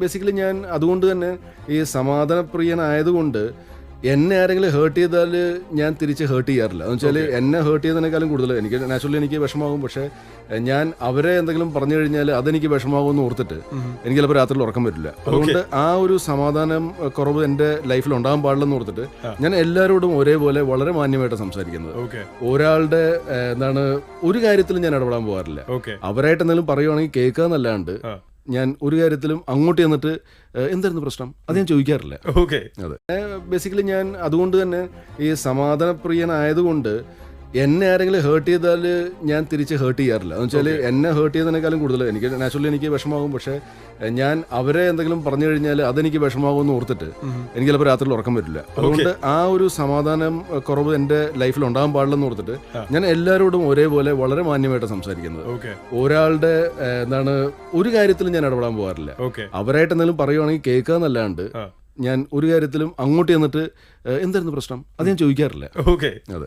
Basically ഞാൻ അതുകൊണ്ട് തന്നെ ഈ സമാധാനപ്രിയനായതുകൊണ്ട് എന്നെ ആരെങ്കിലും ഹേർട്ട് ചെയ്താൽ ഞാൻ തിരിച്ച് ഹേർട്ട് ചെയ്യാറില്ല. എന്ന് വെച്ചാൽ എന്നെ ഹേർട്ട് ചെയ്തതിനേക്കാളും കൂടുതൽ എനിക്ക് നാച്ചുറലി എനിക്ക് വിഷമാകും. പക്ഷേ ഞാൻ അവരെ എന്തെങ്കിലും പറഞ്ഞു കഴിഞ്ഞാൽ അതെനിക്ക് വിഷമാകുമെന്ന് ഓർത്തിട്ട് എനിക്ക് ചിലപ്പോൾ രാത്രിയിൽ ഉറക്കം വരില്ല. അതുകൊണ്ട് ആ ഒരു സമാധാനം കുറവ് എൻ്റെ ലൈഫിൽ ഉണ്ടാകാൻ പാടില്ലെന്ന് ഓർത്തിട്ട് ഞാൻ എല്ലാവരോടും ഒരേപോലെ വളരെ മാന്യമായിട്ട് സംസാരിക്കുന്നത്. ഒരാളുടെ എന്താണ് ഒരു കാര്യത്തിലും ഞാൻ ഇടപെടാൻ പോകാറില്ല. അവരായിട്ട് എന്തെങ്കിലും പറയുവാണെങ്കിൽ കേൾക്കുക എന്നല്ലാണ്ട് ഞാൻ ഒരു കാര്യത്തിലും അങ്ങോട്ട് ചെന്നിട്ട് എന്തായിരുന്നു പ്രശ്നം അത് ഞാൻ ചോദിക്കാറില്ല. അതെ, ബേസിക്കലി ഞാൻ അതുകൊണ്ട് തന്നെ ഈ സമാധാനപ്രിയനായതുകൊണ്ട് എന്നെ ആരെങ്കിലും ഹേർട്ട് ചെയ്താൽ ഞാൻ തിരിച്ച് ഹേർട്ട് ചെയ്യാറില്ല. എന്ന് വെച്ചാൽ എന്നെ ഹേർട്ട് ചെയ്തതിനേക്കാളും കൂടുതൽ എനിക്ക് നാച്ചുറലി എനിക്ക് വിഷമാകും. പക്ഷേ ഞാൻ അവരെ എന്തെങ്കിലും പറഞ്ഞു കഴിഞ്ഞാൽ അതെനിക്ക് വിഷമാകുമെന്ന് ഓർത്തിട്ട് എനിക്ക് ചിലപ്പോൾ രാത്രിയിൽ ഉറക്കം വരില്ല. അതുകൊണ്ട് ആ ഒരു സമാധാനം കുറവ് എൻ്റെ ലൈഫിൽ ഉണ്ടാകാൻ പാടില്ലെന്ന് ഓർത്തിട്ട് ഞാൻ എല്ലാവരോടും ഒരേപോലെ വളരെ മാന്യമായിട്ട് സംസാരിക്കുന്നത്. ഒരാളുടെ എന്താണ് ഒരു കാര്യത്തിലും ഞാൻ ഇടപെടാൻ പോകാറില്ല. അവരായിട്ട് എന്തെങ്കിലും പറയുവാണെങ്കിൽ കേൾക്കുക എന്നല്ലാണ്ട് ഞാൻ ഒരു കാര്യത്തിലും അങ്ങോട്ട് ചെന്നിട്ട് എന്തായിരുന്നു പ്രശ്നം അത് ഞാൻ ചോദിക്കാറില്ല. അതെ.